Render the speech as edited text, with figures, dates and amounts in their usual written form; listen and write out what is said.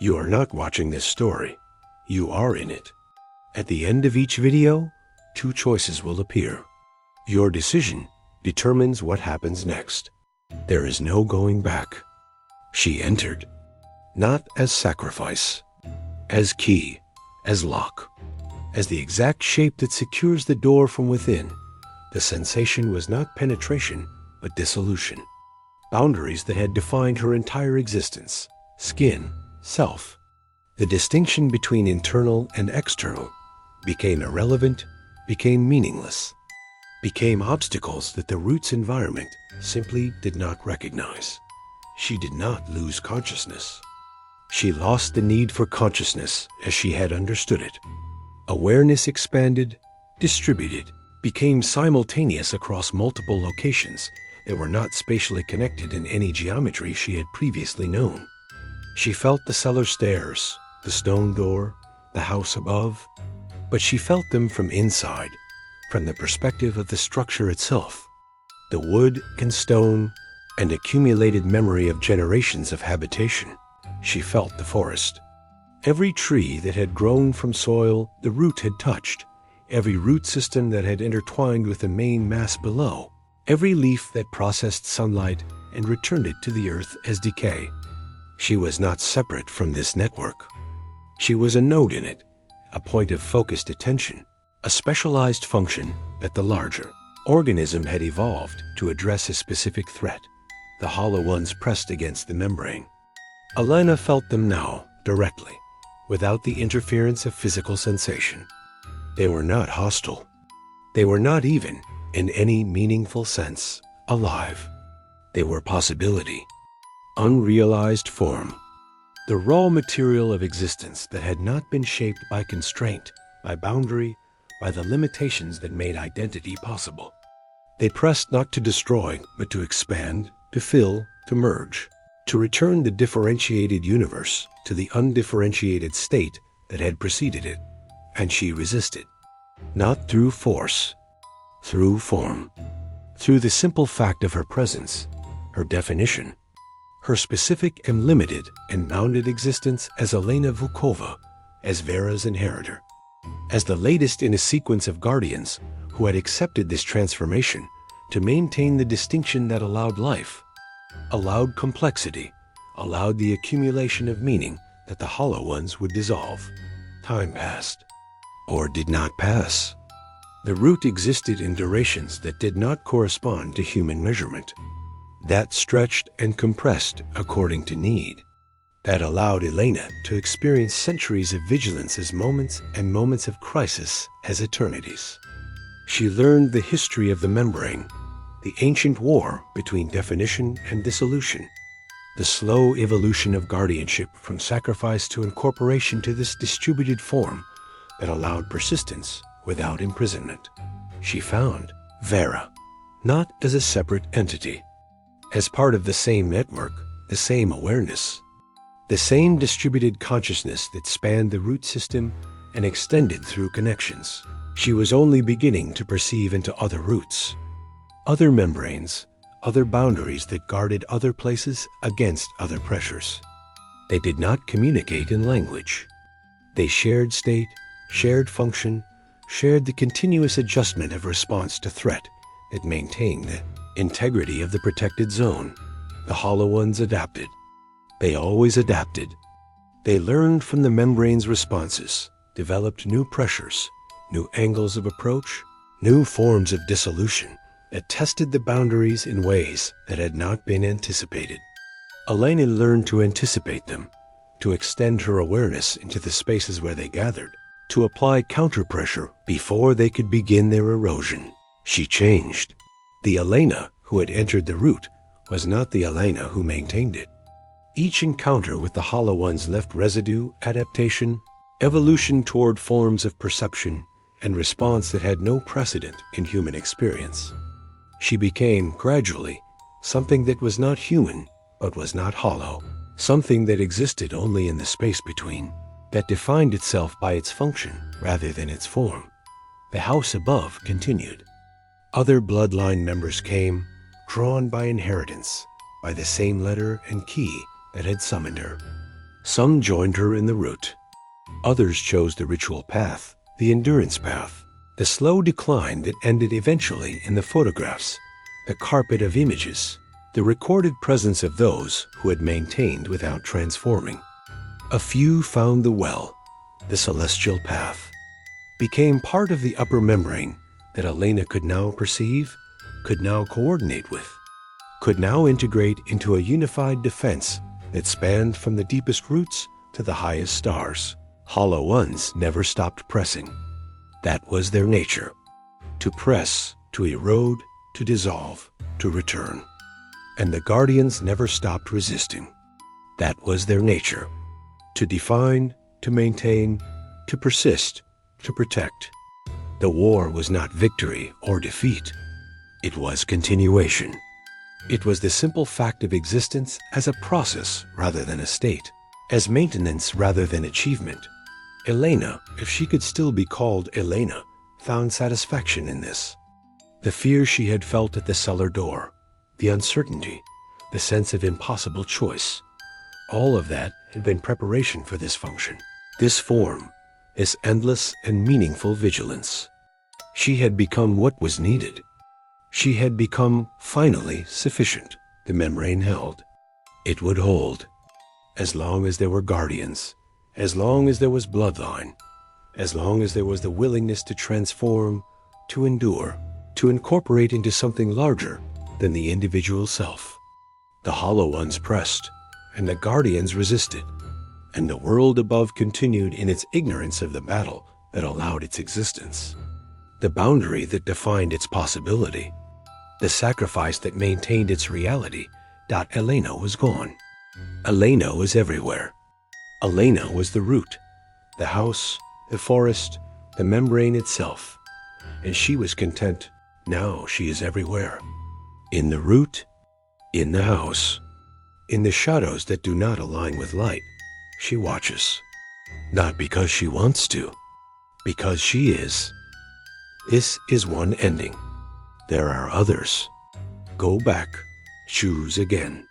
You are not watching this story. You are in it. At the end of each video, two choices will appear. Your decision determines what happens next. There is no going back. She entered, not as sacrifice, as key, as lock, as the exact shape that secures the door from within. The sensation was not penetration, but dissolution. Boundaries that had defined her entire existence, skin, self. The distinction between internal and external became irrelevant, became meaningless, became obstacles that the root's environment simply did not recognize. She did not lose consciousness. She lost the need for consciousness as she had understood it. Awareness expanded, distributed, became simultaneous across multiple locations that were not spatially connected in any geometry she had previously known. She felt the cellar stairs, the stone door, the house above, but she felt them from inside, from the perspective of the structure itself. The wood and stone and accumulated memory of generations of habitation. She felt the forest. Every tree that had grown from soil the root had touched, every root system that had intertwined with the main mass below, every leaf that processed sunlight and returned it to the earth as decay. She was not separate from this network. She was a node in it, a point of focused attention, a specialized function that the larger organism had evolved to address a specific threat. The hollow ones pressed against the membrane. Elena felt them now, directly, without the interference of physical sensation. They were not hostile. They were not even, in any meaningful sense, alive. They were possibility, unrealized form, the raw material of existence that had not been shaped by constraint, by boundary, by the limitations that made identity possible. They pressed not to destroy, but to expand, to fill, to merge, to return the differentiated universe to the undifferentiated state that had preceded it. And she resisted, not through force, through form, through the simple fact of her presence, her definition, her specific and limited and bounded existence as Elena Vukova, as Vera's inheritor, as the latest in a sequence of guardians who had accepted this transformation to maintain the distinction that allowed life, allowed complexity, allowed the accumulation of meaning that the hollow ones would dissolve. Time passed, or did not pass. The root existed in durations that did not correspond to human measurement, that stretched and compressed according to need, that allowed Elena to experience centuries of vigilance as moments and moments of crisis as eternities. She learned the history of the membrane, the ancient war between definition and dissolution, the slow evolution of guardianship from sacrifice to incorporation to this distributed form that allowed persistence without imprisonment. She found Vera, not as a separate entity, as part of the same network, the same awareness, the same distributed consciousness that spanned the root system and extended through connections. She was only beginning to perceive into other roots, other membranes, other boundaries that guarded other places against other pressures. They did not communicate in language. They shared state, shared function, shared the continuous adjustment of response to threat that maintained the integrity of the protected zone. The hollow ones adapted. They always adapted. They learned from the membrane's responses, developed new pressures, new angles of approach, new forms of dissolution that tested the boundaries in ways that had not been anticipated. Elena learned to anticipate them, to extend her awareness into the spaces where they gathered, to apply counterpressure before they could begin their erosion. She changed. The Elena who had entered the root was not the Elena who maintained it. Each encounter with the hollow ones left residue, adaptation, evolution toward forms of perception, and response that had no precedent in human experience. She became, gradually, something that was not human, but was not hollow, something that existed only in the space between, that defined itself by its function rather than its form. The house above continued. Other bloodline members came, drawn by inheritance, by the same letter and key that had summoned her. Some joined her in the route. Others chose the ritual path, the endurance path, the slow decline that ended eventually in the photographs, the carpet of images, the recorded presence of those who had maintained without transforming. A few found the well, the celestial path, became part of the upper membrane that Elena could now perceive, could now coordinate with, could now integrate into a unified defense that spanned from the deepest roots to the highest stars. Hollow Ones never stopped pressing. That was their nature. To press, to erode, to dissolve, to return. And the Guardians never stopped resisting. That was their nature. To define, to maintain, to persist, to protect. The war was not victory or defeat. It was continuation. It was the simple fact of existence as a process rather than a state, as maintenance rather than achievement. Elena, if she could still be called Elena, found satisfaction in this. The fear she had felt at the cellar door, the uncertainty, the sense of impossible choice, all of that had been preparation for this function, this form, this endless and meaningful vigilance. She had become what was needed. She had become, finally, sufficient, the membrane held. It would hold. As long as there were Guardians, as long as there was bloodline, as long as there was the willingness to transform, to endure, to incorporate into something larger than the individual self. The Hollow Ones pressed, and the Guardians resisted, and the world above continued in its ignorance of the battle that allowed its existence, the boundary that defined its possibility, the sacrifice that maintained its reality. Elena was gone. Elena was everywhere. Elena was the root, the house, the forest, the membrane itself, and she was content. Now she is everywhere. In the root, in the house, in the shadows that do not align with light, she watches. Not because she wants to, because she is. This is one ending. There are others. Go back, choose again.